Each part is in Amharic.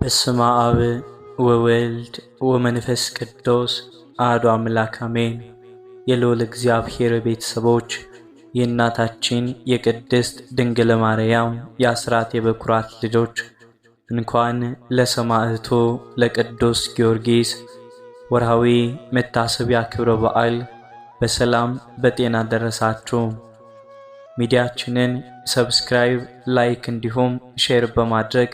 በስመ አብ ወወልድ ወመንፈስ ቅዱስ አሐዱ አምላክ አሜን። የልዑል እግዚአብሔር ቤተሰቦች የእናታችን የቅድስት ድንግል ማርያም የአስራት የበኩራት ልጆች እንኳን ለሰማዕቱ ለቅዱስ ጊዮርጊስ ወርሃዊ መታሰቢያ ክብረ በዓል በሰላም በጤና ደረሳችሁ። ሚዲያችንን ሰብስክራይብ፣ ላይክ እንዲሁም ሼር በማድረግ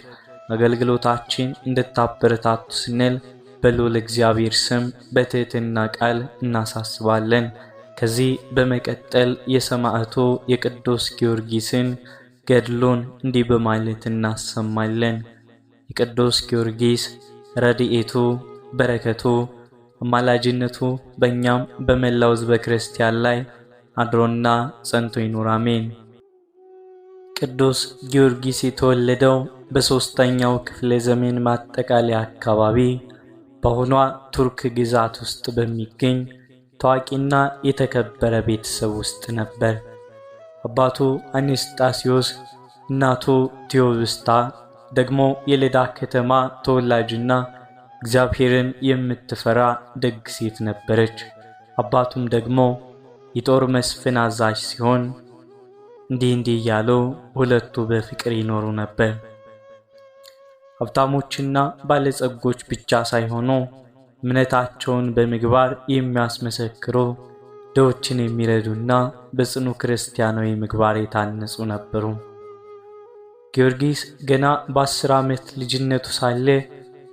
አገልግሎታችን እንድታበረታቱ ስንል በልዑል እግዚአብሔር ስም በትህትና ቃል እናሳስባለን። ከዚህ በመቀጠል የሰማዕቱ የቅዱስ ጊዮርጊስን ገድሉን እንዲህ በማለት እናሰማለን። የቅዱስ ጊዮርጊስ ረድኤቱ በረከቱ አማላጅነቱ በእኛም በመላው ሕዝበ ክርስቲያን ላይ አድሮና ጸንቶ ይኑር አሜን። ቅዱስ ጊዮርጊስ የተወለደው በሦስተኛው ክፍለ ዘመን ማጠቃለያ አካባቢ በአሁኗ ቱርክ ግዛት ውስጥ በሚገኝ ታዋቂና የተከበረ ቤተሰብ ውስጥ ነበር። አባቱ አኔስጣሲዮስ፣ እናቱ ቴዎብስታ ደግሞ የልዳ ከተማ ተወላጅና እግዚአብሔርን የምትፈራ ደግ ሴት ነበረች። አባቱም ደግሞ የጦር መስፍን አዛዥ ሲሆን እንዲህ እያሉ ሁለቱ በፍቅር ይኖሩ ነበር። ሀብታሞችና ባለጸጎች ብቻ ሳይሆኑ እምነታቸውን በምግባር የሚያስመሰክሩ ድሆችን የሚረዱና በጽኑ ክርስቲያናዊ ምግባር የታነጹ ነበሩ። ጊዮርጊስ ገና በ10 ዓመት ልጅነቱ ሳለ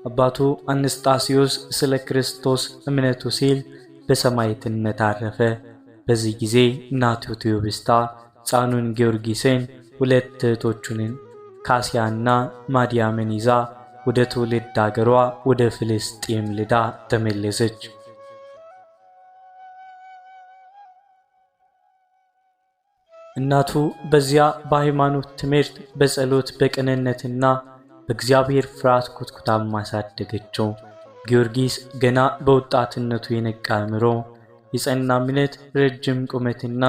አባቱ አኔስጣሲዮስ ስለ ክርስቶስ እምነቱ ሲል በሰማዕትነት አረፈ። በዚህ ጊዜ እናቱ ቴዎብስታ ሕፃኑን ጊዮርጊስን ሁለት እህቶቹን ካሲያና ማዲያምን ይዛ ወደ ትውልድ አገሯ ወደ ፍልስጤም ልዳ ተመለሰች። እናቱ በዚያ በሃይማኖት ትምህርት፣ በጸሎት፣ በቅንነትና በእግዚአብሔር ፍርሃት ኮትኩታ ማሳደገችው። ጊዮርጊስ ገና በወጣትነቱ የነቃ አእምሮ፣ የጸና እምነት፣ ረጅም ቁመትና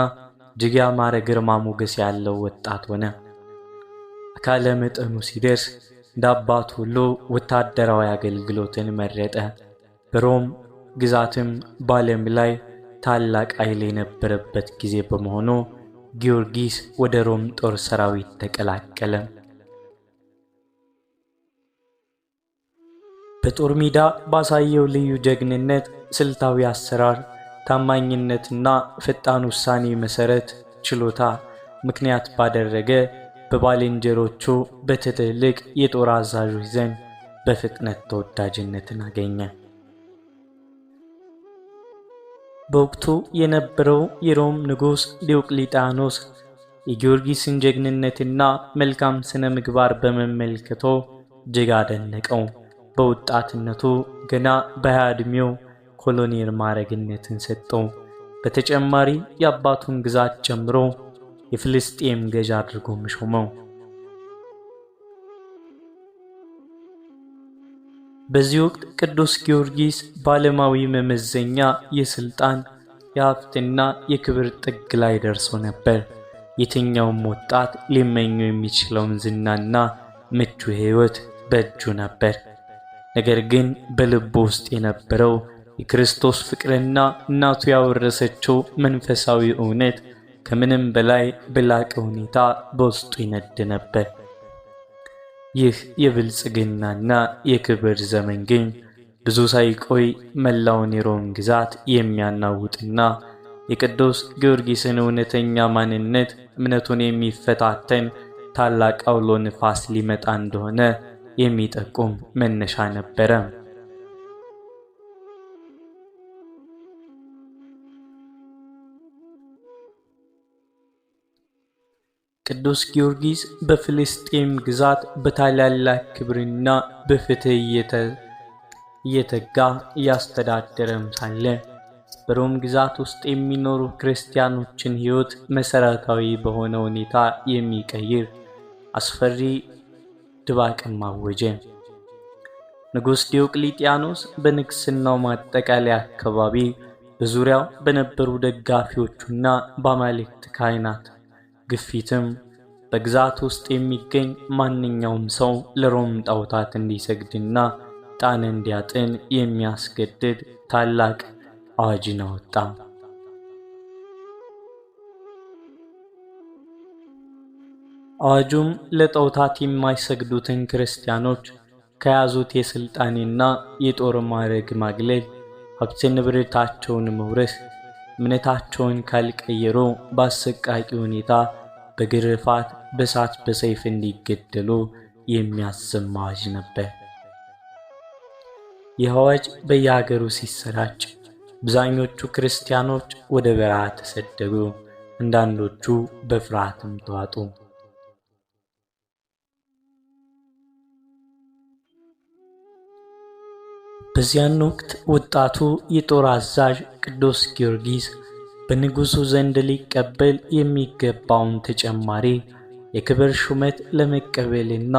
እጅግ ያማረ ግርማ ሞገስ ያለው ወጣት ሆነ። አካለ መጠኑ ሲደርስ እንደ አባቱ ሁሉ ወታደራዊ አገልግሎትን መረጠ። በሮም ግዛትም በዓለም ላይ ታላቅ ኃይል የነበረበት ጊዜ በመሆኑ ጊዮርጊስ ወደ ሮም ጦር ሰራዊት ተቀላቀለ። በጦር ሜዳ ባሳየው ልዩ ጀግንነት፣ ስልታዊ አሰራር፣ ታማኝነትና ፈጣን ውሳኔ መሰረት ችሎታ ምክንያት ባደረገ በባልንጀሮቹ በትልልቅ የጦር አዛዦች ዘንድ በፍጥነት ተወዳጅነትን አገኘ። በወቅቱ የነበረው የሮም ንጉሥ ዲዮቅልጥያኖስ የጊዮርጊስን ጀግንነትና መልካም ስነ ምግባር በመመልከቶ እጅግ አደነቀው። በወጣትነቱ ገና በ20 ዕድሜው ኮሎኔል ማዕረግነትን ሰጠው። በተጨማሪ የአባቱን ግዛት ጨምሮ የፍልስጤም ገዥ አድርጎ ሾመው። በዚህ ወቅት ቅዱስ ጊዮርጊስ በዓለማዊ መመዘኛ የስልጣን፣ የሀብትና የክብር ጥግ ላይ ደርሶ ነበር። የትኛውም ወጣት ሊመኘው የሚችለውን ዝናና ምቹ ሕይወት በእጁ ነበር። ነገር ግን በልቡ ውስጥ የነበረው የክርስቶስ ፍቅርና እናቱ ያወረሰችው መንፈሳዊ እውነት ከምንም በላይ በላቀ ሁኔታ በውስጡ ይነድ ነበር። ይህ የብልጽግናና የክብር ዘመን ግን ብዙ ሳይቆይ መላውን የሮም ግዛት የሚያናውጥና የቅዱስ ጊዮርጊስን እውነተኛ ማንነት እምነቱን የሚፈታተን ታላቅ አውሎ ንፋስ ሊመጣ እንደሆነ የሚጠቁም መነሻ ነበረ። ቅዱስ ጊዮርጊስ በፍልስጤም ግዛት በታላላቅ ክብርና በፍትህ እየተጋ እያስተዳደረም ሳለ በሮም ግዛት ውስጥ የሚኖሩ ክርስቲያኖችን ሕይወት መሰረታዊ በሆነ ሁኔታ የሚቀይር አስፈሪ ድባቅም አወጀ። ንጉሥ ዲዮቅልጥያኖስ በንግሥናው ማጠቃለያ አካባቢ በዙሪያው በነበሩ ደጋፊዎቹና በአማልክት ካህናት ግፊትም በግዛት ውስጥ የሚገኝ ማንኛውም ሰው ለሮም ጣዖታት እንዲሰግድና ዕጣን እንዲያጥን የሚያስገድድ ታላቅ አዋጅን አወጣ። አዋጁም ለጣዖታት የማይሰግዱትን ክርስቲያኖች ከያዙት የሥልጣኔና የጦር ማዕረግ ማግለል፣ ሀብት ንብረታቸውን መውረስ፣ እምነታቸውን ካልቀየሩ በአሰቃቂ ሁኔታ በግርፋት፣ በእሳት፣ በሰይፍ እንዲገደሉ የሚያዝም አዋጅ ነበር። ይህ አዋጅ በየሀገሩ ሲሰራጭ አብዛኞቹ ክርስቲያኖች ወደ በረሃ ተሰደዱ፣ አንዳንዶቹ በፍርሃትም ተዋጡ። በዚያን ወቅት ወጣቱ የጦር አዛዥ ቅዱስ ጊዮርጊስ በንጉሡ ዘንድ ሊቀበል የሚገባውን ተጨማሪ የክብር ሹመት ለመቀበልና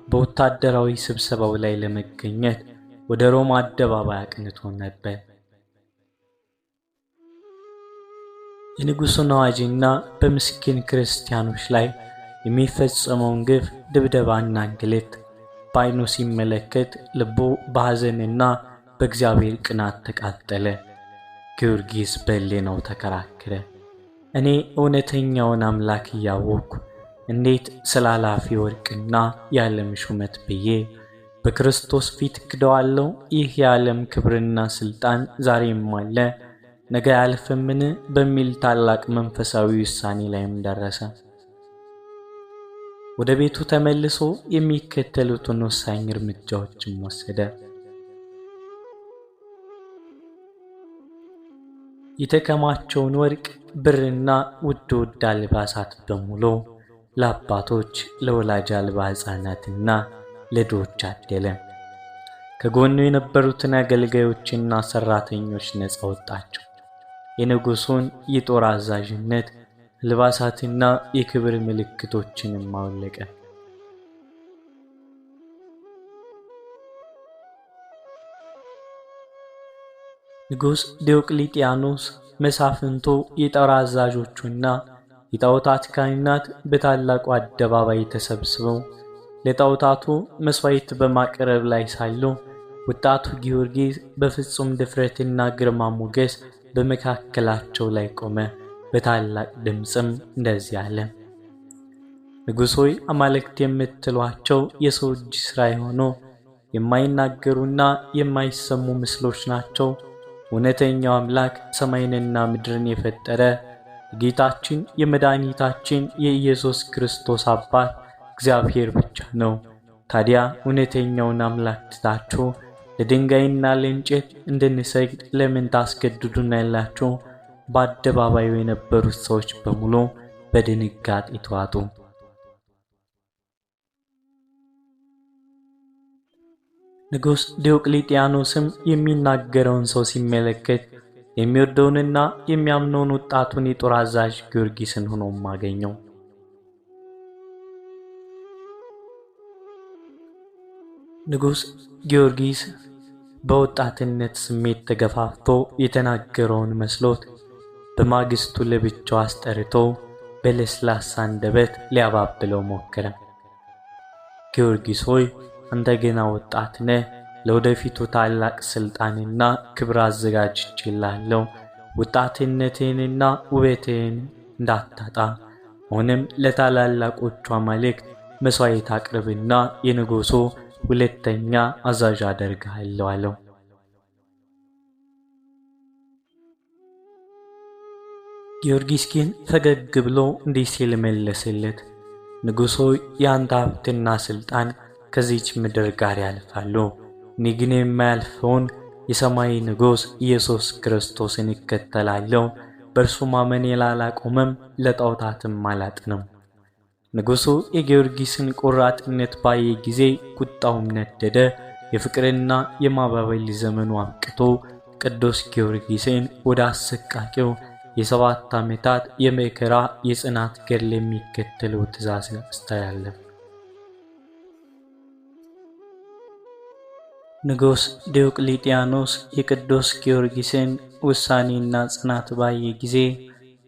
በወታደራዊ ስብሰባው ላይ ለመገኘት ወደ ሮማ አደባባይ አቅንቶ ነበር። የንጉሡን አዋጅና በምስኪን ክርስቲያኖች ላይ የሚፈጸመውን ግፍ፣ ድብደባና እንግልት በዓይኑ ሲመለከት ልቡ በሐዘንና በእግዚአብሔር ቅናት ተቃጠለ። ጊዮርጊስ በሕሊናው ተከራከረ። እኔ እውነተኛውን አምላክ እያወቅሁ እንዴት ስለ አላፊ ወርቅና የዓለም ሹመት ብዬ በክርስቶስ ፊት ክደዋለሁ? ይህ የዓለም ክብርና ሥልጣን ዛሬም አለ፣ ነገ አያልፍምን? በሚል ታላቅ መንፈሳዊ ውሳኔ ላይም ደረሰ። ወደ ቤቱ ተመልሶ የሚከተሉትን ወሳኝ እርምጃዎችን ወሰደ። የተከማቸውን ወርቅ፣ ብርና ውድ ውድ አልባሳት በሙሉ ለአባቶች፣ ለወላጅ አልባ ሕፃናትና ለድሆች አደለ። ከጎኑ የነበሩትን አገልጋዮችና ሠራተኞች ነፃ ወጣቸው። የንጉሡን የጦር አዛዥነት ልባሳትና የክብር ምልክቶችንም አወለቀ። ንጉሥ ዲዮቅልጥያኖስ፣ መሳፍንቱ፣ የጦር አዛዦቹና የጣዖታት ካህናት በታላቁ አደባባይ ተሰብስበው ለጣዖታቱ መሥዋዕት በማቅረብ ላይ ሳሉ ወጣቱ ጊዮርጊስ በፍጹም ድፍረትና ግርማ ሞገስ በመካከላቸው ላይ ቆመ። በታላቅ ድምፅም እንደዚህ አለ። ንጉሥ ሆይ፣ አማልክት የምትሏቸው የሰው እጅ ሥራ የሆኑ የማይናገሩና የማይሰሙ ምስሎች ናቸው። እውነተኛው አምላክ ሰማይንና ምድርን የፈጠረ የጌታችን የመድኃኒታችን የኢየሱስ ክርስቶስ አባት እግዚአብሔር ብቻ ነው። ታዲያ እውነተኛውን አምላክ ትታችሁ ለድንጋይና ለእንጨት እንድንሰግድ ለምን ታስገድዱናላችሁ? በአደባባዩ የነበሩት ሰዎች በሙሉ በድንጋጤ ተዋጡ። ንጉሥ ዲዮቅልጥያኖስም የሚናገረውን ሰው ሲመለከት የሚወደውንና የሚያምነውን ወጣቱን የጦር አዛዥ ጊዮርጊስን ሆኖም አገኘው። ንጉሥ ጊዮርጊስ በወጣትነት ስሜት ተገፋፍቶ የተናገረውን መስሎት በማግስቱ ለብቻው አስጠርቶ በለስላሳ አንደበት ሊያባብለው ሞከረ። ጊዮርጊስ ሆይ፣ አንተ ገና ወጣት ነህ። ለወደፊቱ ታላቅ ሥልጣንና ክብር አዘጋጅቼልሃለሁ። ወጣትነትህንና ውበትህን እንዳታጣ አሁንም ለታላላቆቹ አማልክት መሥዋዕት አቅርብና የንጉሡ ሁለተኛ አዛዥ አደርግሃለሁ አለው። ጊዮርጊስ ግን ፈገግ ብሎ እንዲህ ሲል መለሰለት። ንጉሥ ሆይ፣ የአንተ ሀብትና ሥልጣን ከዚች ምድር ጋር ያልፋሉ። እኔ ግን የማያልፈውን የሰማይ ንጉሥ ኢየሱስ ክርስቶስን እከተላለሁ። በእርሱ ማመኔ ላላቆመም ለጣዖታትም አላጥንም። ንጉሡ የጊዮርጊስን ቆራጥነት ባየ ጊዜ ቁጣውም ነደደ። የፍቅርና የማባበል ዘመኑ አብቅቶ ቅዱስ ጊዮርጊስን ወደ አሰቃቂው የ7 ዓመታት የመከራ የጽናት ገድል የሚከተለው ትእዛዝ አስተላለፈ። ንጉሥ ዲዮቅልጥያኖስ የቅዱስ ጊዮርጊስን ውሳኔና ጽናት ባየ ጊዜ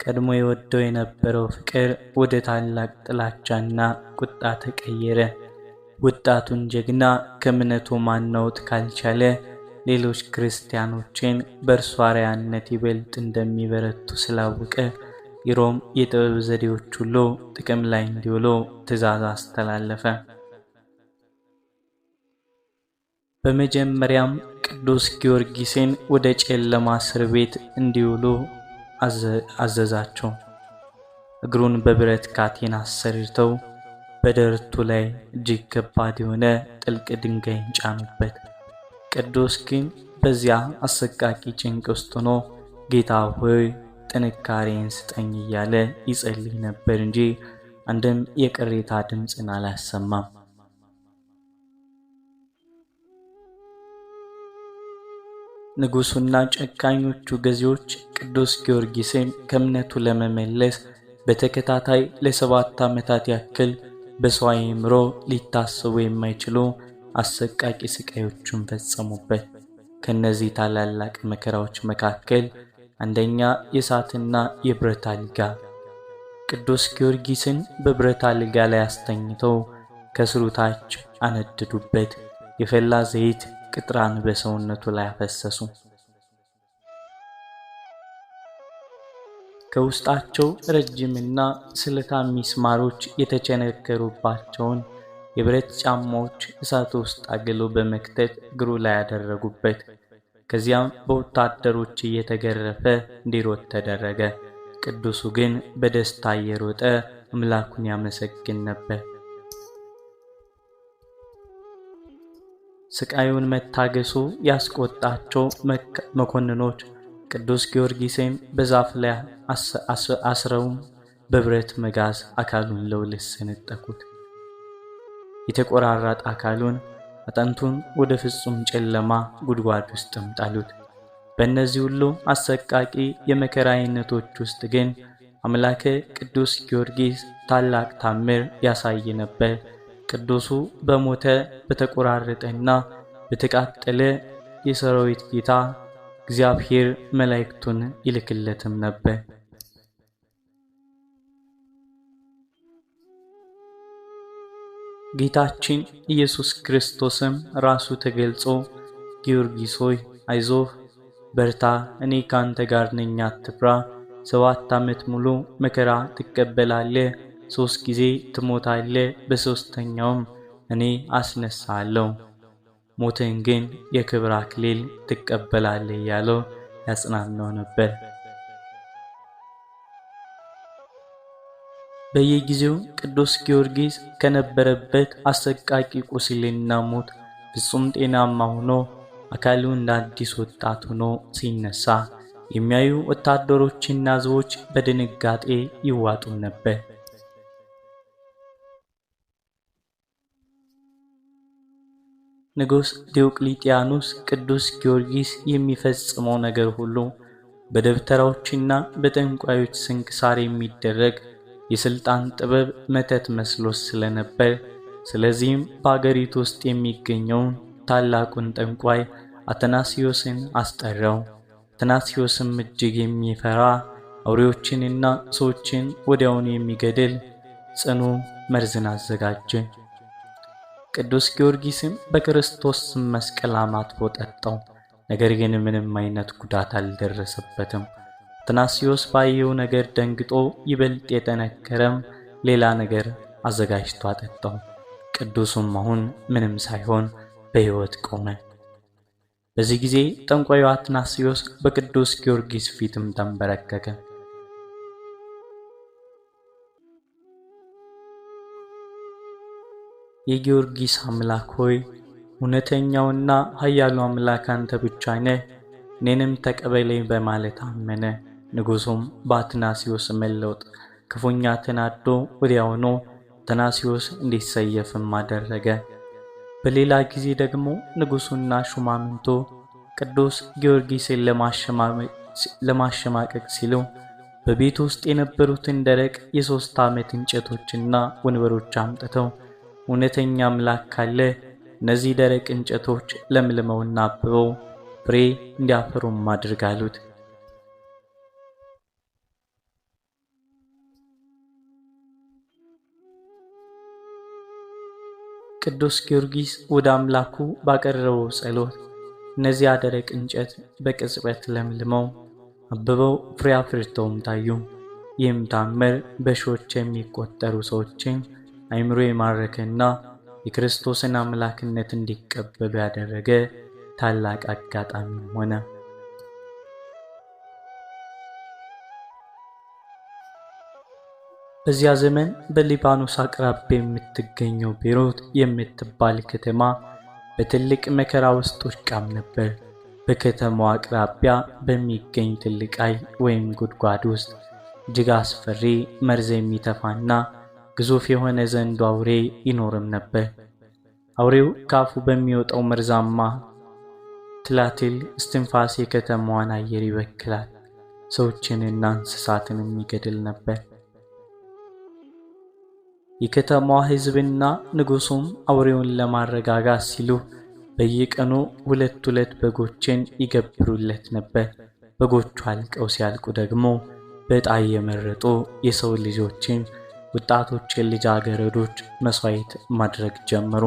ቀድሞ የወደው የነበረው ፍቅር ወደ ታላቅ ጥላቻና ቁጣ ተቀየረ። ወጣቱን ጀግና ከእምነቱ ማናወጥ ካልቻለ ሌሎች ክርስቲያኖችን በእርሱ አርአያነት ይበልጥ እንደሚበረቱ ስላወቀ የሮም የጥበብ ዘዴዎች ሁሉ ጥቅም ላይ እንዲውሉ ትእዛዝ አስተላለፈ። በመጀመሪያም ቅዱስ ጊዮርጊስን ወደ ጨለማ እስር ቤት እንዲውሉ አዘዛቸው። እግሩን በብረት ካቴና አሰርተው በደረቱ ላይ እጅግ ከባድ የሆነ ጥልቅ ድንጋይን ጫኑበት። ቅዱስ ግን በዚያ አሰቃቂ ጭንቅ ውስጥ ሆኖ ጌታ ሆይ ጥንካሬን ስጠኝ እያለ ይጸልይ ነበር እንጂ አንድም የቅሬታ ድምፅን አላሰማም። ንጉሱና ጨካኞቹ ገዢዎች ቅዱስ ጊዮርጊስን ከእምነቱ ለመመለስ በተከታታይ ለ7 ዓመታት ያክል በሰው አእምሮ ሊታሰቡ የማይችሉ አሰቃቂ ስቃዮችን ፈጸሙበት። ከነዚህ ታላላቅ መከራዎች መካከል አንደኛ የእሳትና የብረት አልጋ። ቅዱስ ጊዮርጊስን በብረት አልጋ ላይ አስተኝተው ከስሩ ታች አነደዱበት። የፈላ ዘይት ቅጥራን በሰውነቱ ላይ አፈሰሱ። ከውስጣቸው ረጅምና ስለታም ሚስማሮች የተቸነከሩባቸውን የብረት ጫማዎች እሳት ውስጥ አግለው በመክተት እግሩ ላይ ያደረጉበት። ከዚያም በወታደሮች እየተገረፈ እንዲሮጥ ተደረገ። ቅዱሱ ግን በደስታ እየሮጠ አምላኩን ያመሰግን ነበር። ስቃዩን መታገሱ ያስቆጣቸው መኮንኖች ቅዱስ ጊዮርጊስን በዛፍ ላይ አስረውም በብረት መጋዝ አካሉን ለሁለት ሰነጠቁት። የተቆራረጠ አካሉን አጥንቱን ወደ ፍጹም ጨለማ ጉድጓድ ውስጥ ጣሉት። በእነዚህ ሁሉ አሰቃቂ የመከራ አይነቶች ውስጥ ግን አምላከ ቅዱስ ጊዮርጊስ ታላቅ ታምር ያሳይ ነበር። ቅዱሱ በሞተ በተቆራረጠና በተቃጠለ የሰራዊት ጌታ እግዚአብሔር መላእክቱን ይልክለትም ነበር። ጌታችን ኢየሱስ ክርስቶስም ራሱ ተገልጾ ጊዮርጊስ ሆይ አይዞህ በርታ፣ እኔ ካንተ ጋር ነኝ፣ አትፍራ። 7 ዓመት ሙሉ መከራ ትቀበላለህ፣ 3 ጊዜ ትሞታለህ፣ በ3ኛውም እኔ አስነሳለሁ፣ ሞትን ግን የክብር አክሊል ትቀበላለህ እያለው ያጽናናው ነበር። በየጊዜው ቅዱስ ጊዮርጊስ ከነበረበት አሰቃቂ ቁስልና ሞት ፍጹም ጤናማ ሆኖ አካሉ እንደ አዲስ ወጣት ሆኖ ሲነሳ የሚያዩ ወታደሮችና ሕዝቦች በድንጋጤ ይዋጡ ነበር። ንጉሥ ዲዮቅልጥያኖስ ቅዱስ ጊዮርጊስ የሚፈጽመው ነገር ሁሉ በደብተራዎችና በጠንቋዮች ስንክሳር የሚደረግ የስልጣን ጥበብ መተት መስሎት ስለነበር፣ ስለዚህም በአገሪቱ ውስጥ የሚገኘውን ታላቁን ጠንቋይ አትናሲዮስን አስጠራው። አትናሲዮስም እጅግ የሚፈራ አውሬዎችንና ሰዎችን ወዲያውኑ የሚገድል ጽኑ መርዝን አዘጋጀ። ቅዱስ ጊዮርጊስም በክርስቶስ ስም መስቀል አማትቦ ጠጣው። ነገር ግን ምንም አይነት ጉዳት አልደረሰበትም። አትናሲዮስ ባየው ነገር ደንግጦ ይበልጥ የጠነከረም ሌላ ነገር አዘጋጅቶ አጠጣው። ቅዱሱም አሁን ምንም ሳይሆን በሕይወት ቆመ። በዚህ ጊዜ ጠንቋዩ አትናሲዮስ በቅዱስ ጊዮርጊስ ፊትም ተንበረከከ። የጊዮርጊስ አምላክ ሆይ እውነተኛውና ኃያሉ አምላክ አንተ ብቻ ነህ፣ እኔንም ተቀበለኝ በማለት አመነ። ንጉሡም በአትናሲዮስ መለወጥ ክፉኛ ተናዶ ወዲያውኑ አትናሲዮስ እንዲሰየፍም አደረገ። በሌላ ጊዜ ደግሞ ንጉሡና ሹማምንቱ ቅዱስ ጊዮርጊስን ለማሸማቀቅ ሲሉ በቤት ውስጥ የነበሩትን ደረቅ የ3 ዓመት እንጨቶችና ወንበሮች አምጥተው እውነተኛ አምላክ ካለ እነዚህ ደረቅ እንጨቶች ለምልመውና አብበው ፍሬ እንዲያፈሩም አድርግ አሉት። ቅዱስ ጊዮርጊስ ወደ አምላኩ ባቀረበው ጸሎት እነዚያ ደረቅ እንጨት በቅጽበት ለምልመው አብበው ፍሬ አፍርተውም ታዩ። ይህም ታምር በሺዎች የሚቆጠሩ ሰዎችን አእምሮ የማረከና የክርስቶስን አምላክነት እንዲቀበሉ ያደረገ ታላቅ አጋጣሚ ሆነ። በዚያ ዘመን በሊባኖስ አቅራቢያ የምትገኘው ቤይሩት የምትባል ከተማ በትልቅ መከራ ውስጥ ወድቃም ነበር። በከተማዋ አቅራቢያ በሚገኝ ትልቅ ሐይቅ ወይም ጉድጓድ ውስጥ እጅግ አስፈሪ መርዝ የሚተፋና ግዙፍ የሆነ ዘንዶ አውሬ ይኖርም ነበር። አውሬው ካፉ በሚወጣው መርዛማ ትላትል እስትንፋስ የከተማዋን አየር ይበክላል፣ ሰዎችንና እንስሳትን የሚገድል ነበር። የከተማዋ ሕዝብና ንጉሡም አውሬውን ለማረጋጋት ሲሉ በየቀኑ ሁለት በጎችን ይገብሩለት ነበር። በጎቹ አልቀው ሲያልቁ ደግሞ በዕጣ እየመረጡ የሰው ልጆችን፣ ወጣቶችን፣ ልጃገረዶች መስዋዕት ማድረግ ጀመሩ።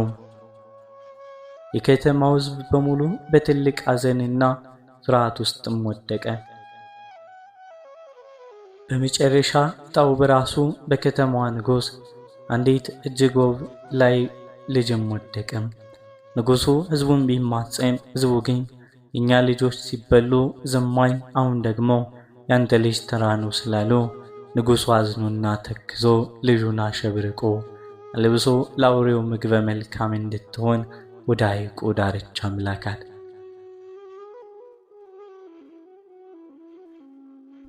የከተማው ሕዝብ በሙሉ በትልቅ ሐዘንና ፍርሃት ውስጥም ወደቀ። በመጨረሻ ዕጣው በራሱ በከተማዋ ንጉሥ አንዲት እጅግ ውብ ላይ ልጅም ወደቀም። ንጉሡ ሕዝቡን ቢማጸን፣ ሕዝቡ ግን የእኛ ልጆች ሲበሉ ዝማኝ፣ አሁን ደግሞ ያንተ ልጅ ተራ ነው ስላሉ ንጉሡ አዝኖና ተክዞ ልጁን አሸብርቆ አልብሶ ለአውሬው ምግበ መልካም እንድትሆን ወደ ሐይቁ ዳርቻ አምላካት።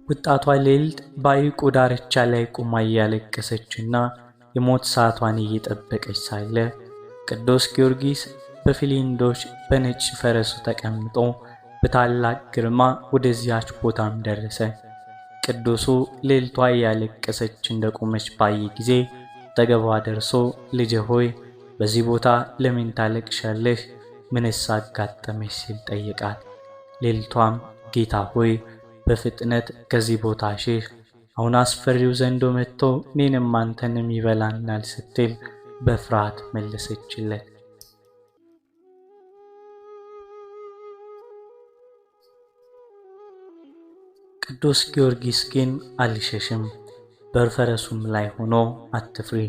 ወጣቷ ሌሊት በሐይቁ ዳርቻ ላይ ቆማ እያለቀሰችና የሞት ሰዓቷን እየጠበቀች ሳለ ቅዱስ ጊዮርጊስ በፊሊንዶች በነጭ ፈረሱ ተቀምጦ በታላቅ ግርማ ወደዚያች ቦታም ደረሰ። ቅዱሱ ሌሊቷ እያለቀሰች እንደቆመች ባየ ጊዜ አጠገቧ ደርሶ ልጄ ሆይ በዚህ ቦታ ለምን ታለቅሻለሽ? ምንስ አጋጠመሽ? ሲል ጠየቃት። ሌሊቷም ጌታ ሆይ በፍጥነት ከዚህ ቦታ ሽሽ፣ አሁን አስፈሪው ዘንዶ መጥቶ እኔንም አንተንም ይበላናል ስትል በፍርሃት መለሰችለት። ቅዱስ ጊዮርጊስ ግን አልሸሽም፣ በፈረሱም ላይ ሆኖ አትፍሪ፣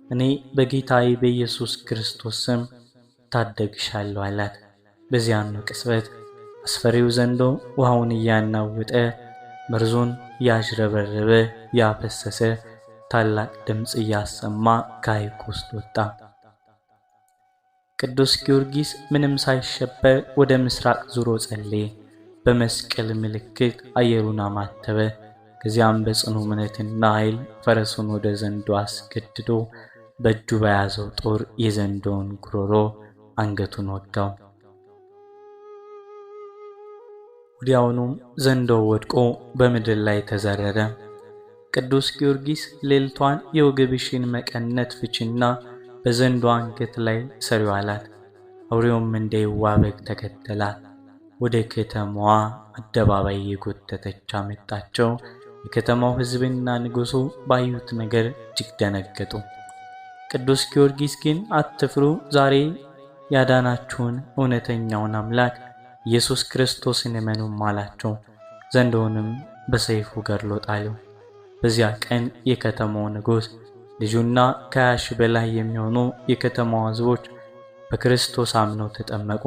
እኔ በጌታዬ በኢየሱስ ክርስቶስ ስም ታደግሻለሁ አላት። በዚያኑ ቅጽበት አስፈሪው ዘንዶ ውሃውን እያናወጠ መርዙን ያዥረበረበ ያፈሰሰ ታላቅ ድምፅ እያሰማ ከሐይቁ ውስጥ ወጣ። ቅዱስ ጊዮርጊስ ምንም ሳይሸበር ወደ ምስራቅ ዙሮ ጸለየ። በመስቀል ምልክት አየሩን አማተበ። ከዚያም በጽኑ እምነትና ኃይል ፈረሱን ወደ ዘንዶ አስገድዶ በእጁ በያዘው ጦር የዘንዶውን ጉሮሮ አንገቱን ወጋው። ወዲያውኑም ዘንዶው ወድቆ በምድር ላይ ተዘረረ። ቅዱስ ጊዮርጊስ ሌሊቷን የወገብሽን መቀነት ፍችና በዘንዶ አንገት ላይ ሰሪው አላት። አውሬውም እንደ የዋህ በግ ተከተላት። ወደ ከተማዋ አደባባይ የጎተተች አመጣቸው። የከተማው ሕዝብና ንጉሡ ባዩት ነገር እጅግ ደነገጡ። ቅዱስ ጊዮርጊስ ግን አትፍሩ፣ ዛሬ ያዳናችሁን እውነተኛውን አምላክ ኢየሱስ ክርስቶስን እመኑም አላቸው። ዘንዶውንም በሰይፉ ገድሎ ጣለው። በዚያ ቀን የከተማው ንጉሥ ልጁና ከ20 ሺህ በላይ የሚሆኑ የከተማው ሕዝቦች በክርስቶስ አምነው ተጠመቁ።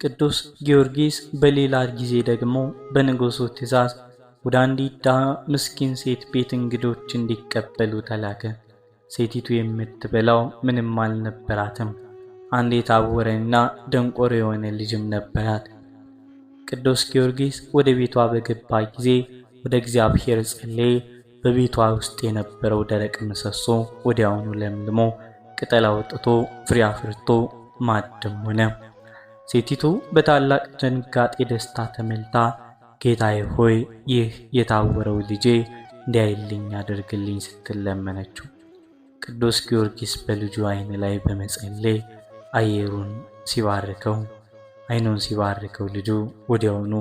ቅዱስ ጊዮርጊስ በሌላ ጊዜ ደግሞ በንጉሡ ትእዛዝ ወደ አንዲት ድሃ ምስኪን ሴት ቤት እንግዶች እንዲቀበሉ ተላከ። ሴቲቱ የምትበላው ምንም አልነበራትም። አንድ የታወረና ደንቆሮ የሆነ ልጅም ነበራት። ቅዱስ ጊዮርጊስ ወደ ቤቷ በገባ ጊዜ ወደ እግዚአብሔር ጸለየ። በቤቷ ውስጥ የነበረው ደረቅ ምሰሶ ወዲያውኑ ለምልሞ ቅጠል አውጥቶ ፍሬ አፍርቶ ማዕድም ሆነ። ሴቲቱ በታላቅ ድንጋጤ ደስታ ተመልታ ጌታዬ ሆይ ይህ የታወረው ልጄ እንዲያይልኝ አድርግልኝ ስትል ለመነችው። ቅዱስ ጊዮርጊስ በልጁ ዓይን ላይ በመጸለይ አየሩን ሲባርከው ዓይኑን ሲባርከው ልጁ ወዲያውኑ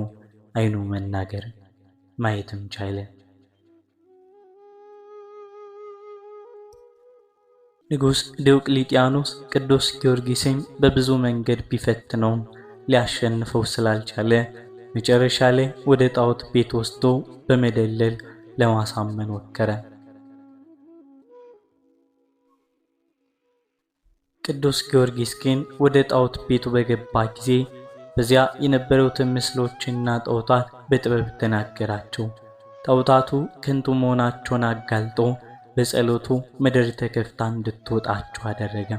ዓይኑ መናገር ማየትም ቻለ። ንጉሥ ዲዮቅልጥያኖስ ቅዱስ ጊዮርጊስን በብዙ መንገድ ቢፈትነውም ሊያሸንፈው ስላልቻለ መጨረሻ ላይ ወደ ጣዖት ቤት ወስዶ በመደለል ለማሳመን ሞከረ። ቅዱስ ጊዮርጊስ ግን ወደ ጣዖት ቤቱ በገባ ጊዜ በዚያ የነበሩትን ምስሎችና ጣዖታት በጥበብ ተናገራቸው። ጣዖታቱ ከንቱ መሆናቸውን አጋልጦ በጸሎቱ ምድር ተከፍታ እንድትወጣቸው አደረገ።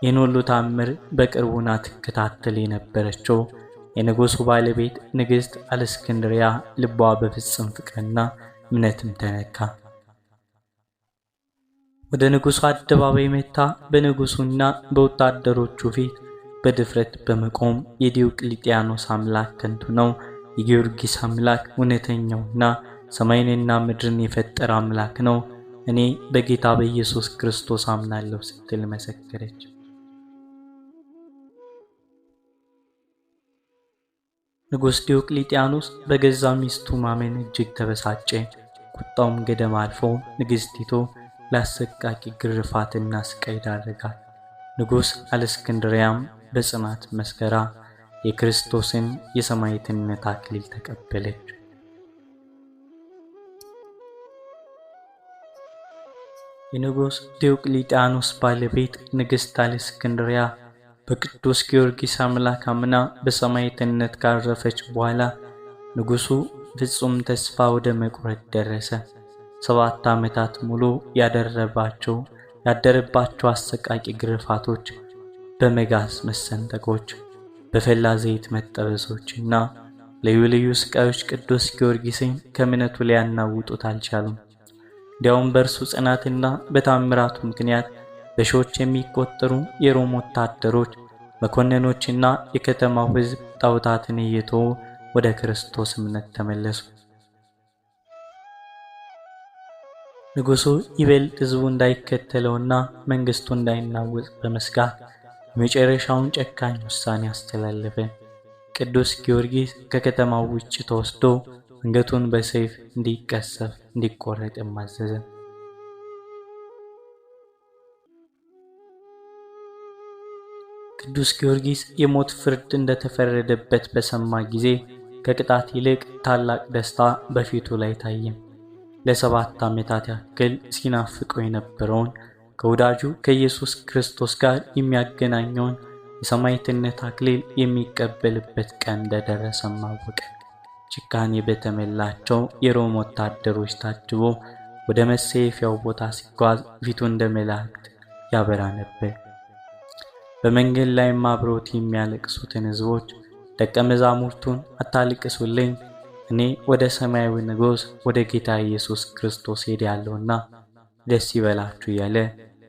ይህን ሁሉ ታምር በቅርቡና ትከታተል የነበረችው የንጉሡ ባለቤት ንግሥት አለስክንድርያ ልቧ በፍጹም ፍቅርና እምነትም ተነካ። ወደ ንጉሡ አደባባይ መጥታ በንጉሡና በወታደሮቹ ፊት በድፍረት በመቆም የዲዮቅልጥያኖስ አምላክ ከንቱ ነው፣ የጊዮርጊስ አምላክ እውነተኛውና ሰማይንና ምድርን የፈጠረ አምላክ ነው፣ እኔ በጌታ በኢየሱስ ክርስቶስ አምናለሁ ስትል መሰከረች። ንጉሥ ዲዮቅልጥያኖስ በገዛ ሚስቱ ማመን እጅግ ተበሳጨ። ቁጣውም ገደም አልፎ ንግሥቲቱ ለአሰቃቂ ግርፋትና ስቃይ ዳረጋት። ንጉሥ አለስክንድርያም በጽናት መስከራ የክርስቶስን የሰማዕትነት አክሊል ተቀበለች። የንጉሥ ዲዮቅልጥያኖስ ባለቤት ንግሥት አለስክንድርያ በቅዱስ ጊዮርጊስ አምላክ አምና በሰማዕትነት ካረፈች በኋላ ንጉሡ ፍጹም ተስፋ ወደ መቁረጥ ደረሰ። 7 ዓመታት ሙሉ ያደረባቸው አሰቃቂ ግርፋቶች፣ በመጋዝ መሰንጠቆች፣ በፈላ ዘይት መጠበሶችና ልዩ ልዩ ስቃዮች ቅዱስ ጊዮርጊስን ከእምነቱ ሊያናውጡት አልቻሉም። እንዲያውም በእርሱ ጽናትና በታምራቱ ምክንያት በሺዎች የሚቆጠሩ የሮም ወታደሮች፣ መኮንኖችና የከተማው ሕዝብ ጣዖታትን እየተዉ ወደ ክርስቶስ እምነት ተመለሱ። ንጉሡ ይበልጥ ሕዝቡ እንዳይከተለውና መንግሥቱ እንዳይናወጽ በመስጋት የመጨረሻውን ጨካኝ ውሳኔ አስተላለፈ። ቅዱስ ጊዮርጊስ ከከተማው ውጭ ተወስዶ አንገቱን በሰይፍ እንዲቆረጥ አዘዘ። ቅዱስ ጊዮርጊስ የሞት ፍርድ እንደተፈረደበት በሰማ ጊዜ ከቅጣት ይልቅ ታላቅ ደስታ በፊቱ ላይ ታየ። ለ7 ዓመታት ያክል ሲናፍቀው የነበረውን ከወዳጁ ከኢየሱስ ክርስቶስ ጋር የሚያገናኘውን የሰማዕትነት አክሊል የሚቀበልበት ቀን እንደደረሰ አወቀ። ጭካኔ በተሞላቸው የሮም ወታደሮች ታጅቦ ወደ መሰየፊያው ቦታ ሲጓዝ ፊቱ እንደ መላእክት ያበራ ነበር። በመንገድ ላይም አብረውት የሚያለቅሱትን ሕዝቦች ደቀ መዛሙርቱን አታልቅሱልኝ፣ እኔ ወደ ሰማያዊ ንጉሥ ወደ ጌታ ኢየሱስ ክርስቶስ ሄዳለሁና ደስ ይበላችሁ እያለ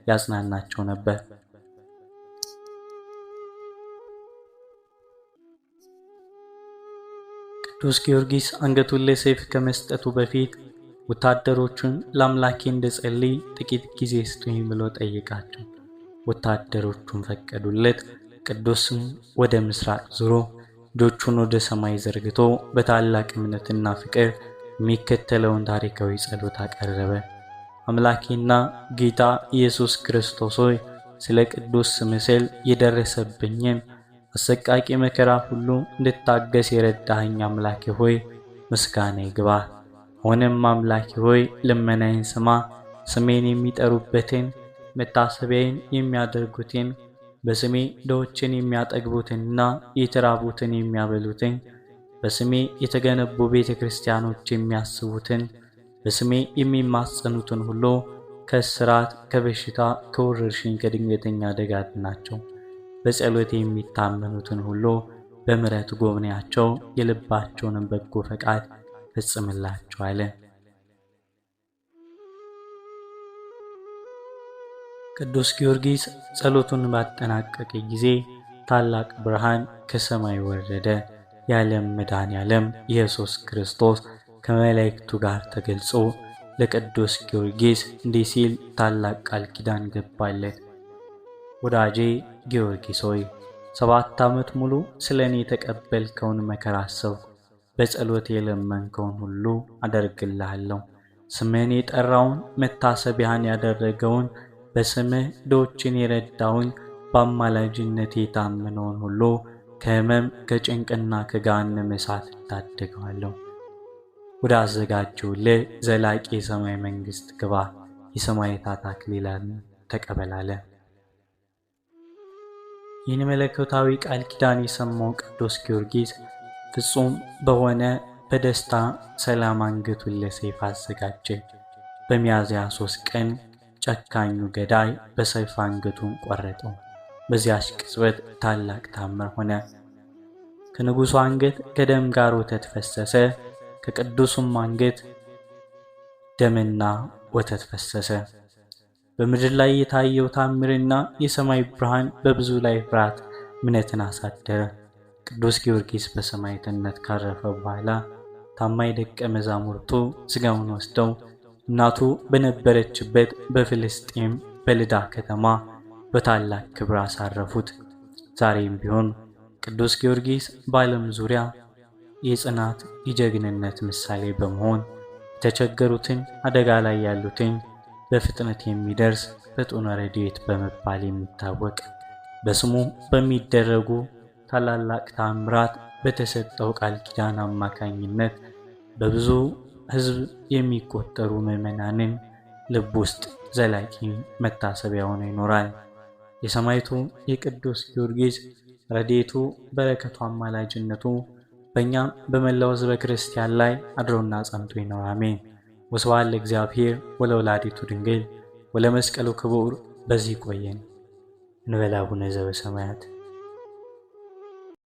ያጽናናቸው ነበር። ቅዱስ ጊዮርጊስ አንገቱን ለሰይፍ ከመስጠቱ በፊት ወታደሮቹን ለአምላኬ እንድጸልይ ጥቂት ጊዜ ስጡኝ ብሎ ጠየቃቸው። ወታደሮቹን ፈቀዱለት። ቅዱስም ወደ ምስራቅ ዞሮ እጆቹን ወደ ሰማይ ዘርግቶ በታላቅ እምነትና ፍቅር የሚከተለውን ታሪካዊ ጸሎት አቀረበ። አምላኬና ጌታ ኢየሱስ ክርስቶስ ሆይ፣ ስለ ቅዱስ ስምህ ስል የደረሰብኝን አሰቃቂ መከራ ሁሉ እንድታገስ የረዳኸኝ አምላኬ ሆይ ምስጋና ይግባህ። አሁንም አምላኬ ሆይ ልመናዬን ስማ። ስሜን የሚጠሩበትን መታሰቢያዬን የሚያደርጉትን በስሜ ድሆችን የሚያጠግቡትንና የተራቡትን የሚያበሉትን በስሜ የተገነቡ ቤተ ክርስቲያኖች የሚያስቡትን በስሜ የሚማጸኑትን ሁሉ ከእስራት፣ ከበሽታ፣ ከወረርሽኝ፣ ከድንገተኛ አደጋ አድናቸው። በጸሎት የሚታመኑትን ሁሉ በምሕረት ጎብኛቸው፣ የልባቸውንም በጎ ፈቃድ ፈጽምላቸው አለ። ቅዱስ ጊዮርጊስ ጸሎቱን ባጠናቀቀ ጊዜ ታላቅ ብርሃን ከሰማይ ወረደ። የዓለም መድኃኔዓለም ኢየሱስ ክርስቶስ ከመላእክቱ ጋር ተገልጾ ለቅዱስ ጊዮርጊስ እንዲህ ሲል ታላቅ ቃል ኪዳን ገባለት። ወዳጄ ጊዮርጊስ ሆይ 7 ዓመት ሙሉ ስለ እኔ የተቀበልከውን መከራ አሰብኩ። በጸሎት የለመንከውን ሁሉ አደርግልሃለሁ። ስምህን የጠራውን መታሰቢያን ያደረገውን በስምህ ድሆችን የረዳውን በአማላጅነቴ የታመነውን ሁሉ ከሕመም ከጭንቅና ከገሃነመ እሳት እታደገዋለሁ። ወደ አዘጋጀሁልህ ዘላቂ የሰማይ መንግሥት ግባ፣ የሰማዕታት አክሊልን ተቀበል አለ። ይህን መለኮታዊ ቃል ኪዳን የሰማው ቅዱስ ጊዮርጊስ ፍጹም በሆነ በደስታ ሰላም አንገቱን ለሰይፍ አዘጋጀ። በሚያዝያ 3 ቀን ጨካኙ ገዳይ በሰይፍ አንገቱን ቆረጠው። በዚያች ቅጽበት ታላቅ ታምር ሆነ። ከንጉሡ አንገት ከደም ጋር ወተት ፈሰሰ፣ ከቅዱሱም አንገት ደምና ወተት ፈሰሰ። በምድር ላይ የታየው ታምርና የሰማይ ብርሃን በብዙ ላይ ፍርሃት እምነትን አሳደረ። ቅዱስ ጊዮርጊስ በሰማዕትነት ካረፈ በኋላ ታማኝ ደቀ መዛሙርቱ ሥጋውን ወስደው እናቱ በነበረችበት በፍልስጤም በልዳ ከተማ በታላቅ ክብር አሳረፉት። ዛሬም ቢሆን ቅዱስ ጊዮርጊስ በዓለም ዙሪያ የጽናት የጀግንነት ምሳሌ በመሆን የተቸገሩትን፣ አደጋ ላይ ያሉትን በፍጥነት የሚደርስ ፍጡነ ረድኤት በመባል የሚታወቅ በስሙ በሚደረጉ ታላላቅ ተአምራት በተሰጠው ቃል ኪዳን አማካኝነት በብዙ ሕዝብ የሚቆጠሩ ምዕመናንን ልብ ውስጥ ዘላቂ መታሰቢያ ሆኖ ይኖራል። የሰማዕቱ የቅዱስ ጊዮርጊስ ረድኤቱ፣ በረከቱ፣ አማላጅነቱ በእኛም በመላው ሕዝበ ክርስቲያን ላይ አድሮና ጸንቶ ይኖር፣ አሜን። ወስብሐት ለእግዚአብሔር ወለወላዲቱ ድንግል ወለመስቀሉ ክቡር። በዚህ ቆየን። እንበል አቡነ ዘበሰማያት